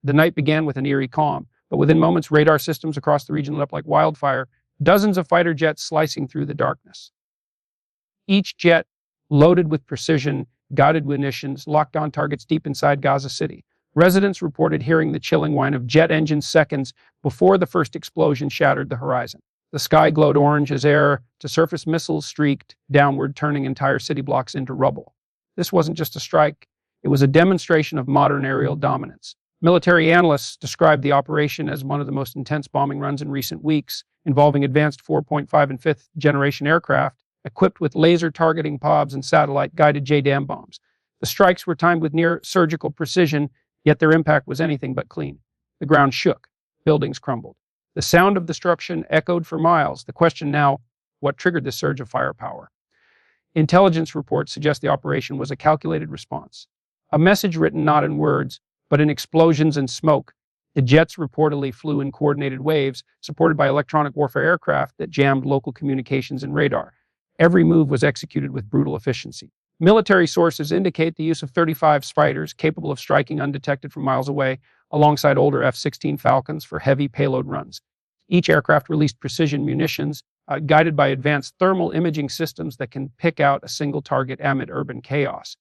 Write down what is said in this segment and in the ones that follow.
The night began with an eerie calm, but within moments, radar systems across the region lit up like wildfire, dozens of fighter jets slicing through the darkness. Each jet loaded with precision, guided munitions, locked on targets deep inside Gaza City. Residents reported hearing the chilling whine of jet engines seconds before the first explosion shattered the horizon. The sky glowed orange as air-to-surface missiles streaked downward, turning entire city blocks into rubble. This wasn't just a strike, it was a demonstration of modern aerial dominance. Military analysts described the operation as one of the most intense bombing runs in recent weeks, involving advanced 4.5 and 5th generation aircraft equipped with laser targeting pods and satellite-guided JDAM bombs. The strikes were timed with near-surgical precision, yet their impact was anything but clean. The ground shook, buildings crumbled. The sound of destruction echoed for miles. The question now, what triggered this surge of firepower? Intelligence reports suggest the operation was a calculated response. A message written not in words, but in explosions and smoke. The jets reportedly flew in coordinated waves, supported by electronic warfare aircraft that jammed local communications and radar. Every move was executed with brutal efficiency. Military sources indicate the use of 35 fighters capable of striking undetected from miles away, alongside older F-16 Falcons for heavy payload runs. Each aircraft released precision munitions, guided by advanced thermal imaging systems that can pick out a single target amid urban chaos.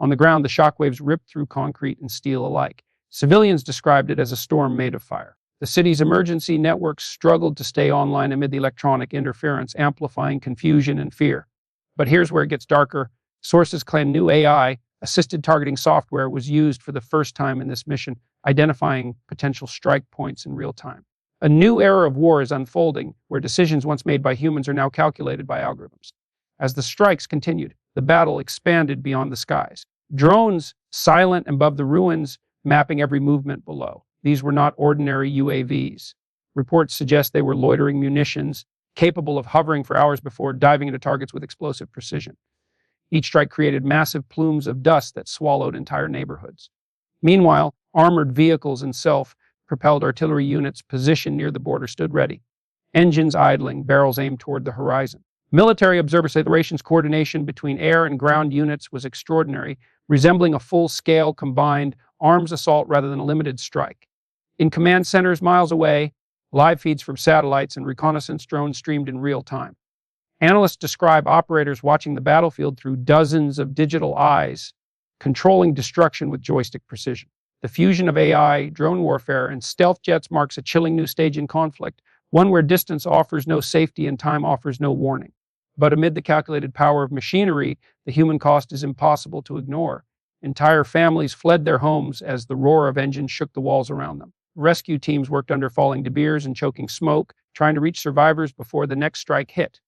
On the ground, the shockwaves ripped through concrete and steel alike. Civilians described it as a storm made of fire. The city's emergency networks struggled to stay online amid the electronic interference, amplifying confusion and fear. But here's where it gets darker. Sources claim new AI-assisted targeting software was used for the first time in this mission, identifying potential strike points in real time. A new era of war is unfolding, where decisions once made by humans are now calculated by algorithms. As the strikes continued, the battle expanded beyond the skies. Drones silent above the ruins, mapping every movement below. These were not ordinary UAVs. Reports suggest they were loitering munitions, capable of hovering for hours before diving into targets with explosive precision. Each strike created massive plumes of dust that swallowed entire neighborhoods. Meanwhile, armored vehicles and self-propelled artillery units positioned near the border stood ready, engines idling, barrels aimed toward the horizon. Military observers say the operation's coordination between air and ground units was extraordinary, resembling a full-scale combined arms assault rather than a limited strike. In command centers miles away, live feeds from satellites and reconnaissance drones streamed in real time. Analysts describe operators watching the battlefield through dozens of digital eyes, controlling destruction with joystick precision. The fusion of AI, drone warfare, and stealth jets marks a chilling new stage in conflict, one where distance offers no safety and time offers no warning. But amid the calculated power of machinery, the human cost is impossible to ignore. Entire families fled their homes as the roar of engines shook the walls around them. Rescue teams worked under falling debris and choking smoke, trying to reach survivors before the next strike hit.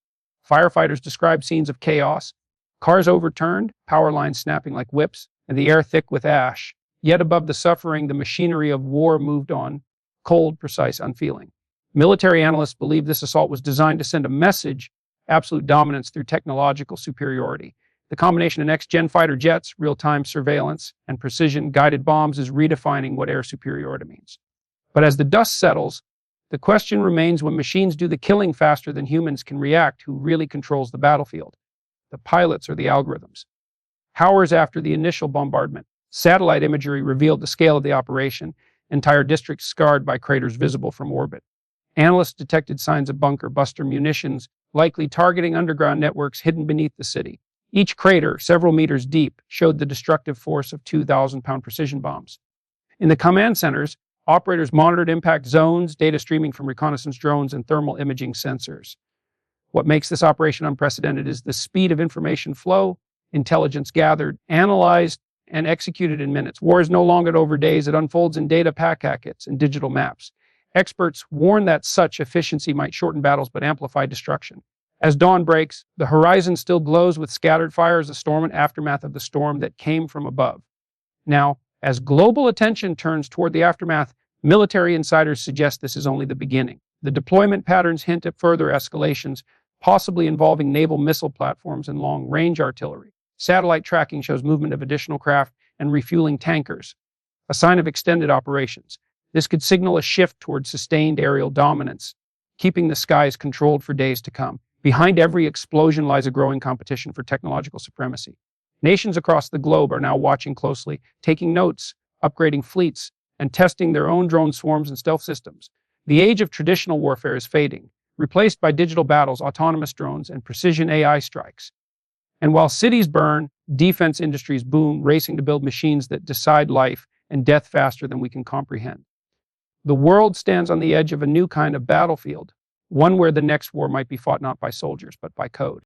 Firefighters described scenes of chaos, cars overturned, power lines snapping like whips, and the air thick with ash. Yet above the suffering, the machinery of war moved on, cold, precise, unfeeling. Military analysts believe this assault was designed to send a message: absolute dominance through technological superiority. The combination of next-gen fighter jets, real-time surveillance, and precision-guided bombs is redefining what air superiority means. But as the dust settles, the question remains: when machines do the killing faster than humans can react, who really controls the battlefield? The pilots or the algorithms? Hours after the initial bombardment, satellite imagery revealed the scale of the operation, entire districts scarred by craters visible from orbit. Analysts detected signs of bunker buster munitions, likely targeting underground networks hidden beneath the city. Each crater, several meters deep, showed the destructive force of 2,000-pound precision bombs. In the command centers, operators monitored impact zones, data streaming from reconnaissance drones, and thermal imaging sensors. What makes this operation unprecedented is the speed of information flow, intelligence gathered, analyzed, and executed in minutes. War is no longer over days, it unfolds in data packets and digital maps. Experts warn that such efficiency might shorten battles but amplify destruction. As dawn breaks, the horizon still glows with scattered fires, the storm and aftermath of the storm that came from above. Now, as global attention turns toward the aftermath, military insiders suggest this is only the beginning. The deployment patterns hint at further escalations, possibly involving naval missile platforms and long-range artillery. Satellite tracking shows movement of additional craft and refueling tankers, a sign of extended operations. This could signal a shift toward sustained aerial dominance, keeping the skies controlled for days to come. Behind every explosion lies a growing competition for technological supremacy. Nations across the globe are now watching closely, taking notes, upgrading fleets, and testing their own drone swarms and stealth systems. The age of traditional warfare is fading, replaced by digital battles, autonomous drones, and precision AI strikes. And while cities burn, defense industries boom, racing to build machines that decide life and death faster than we can comprehend. The world stands on the edge of a new kind of battlefield, one where the next war might be fought not by soldiers, but by code.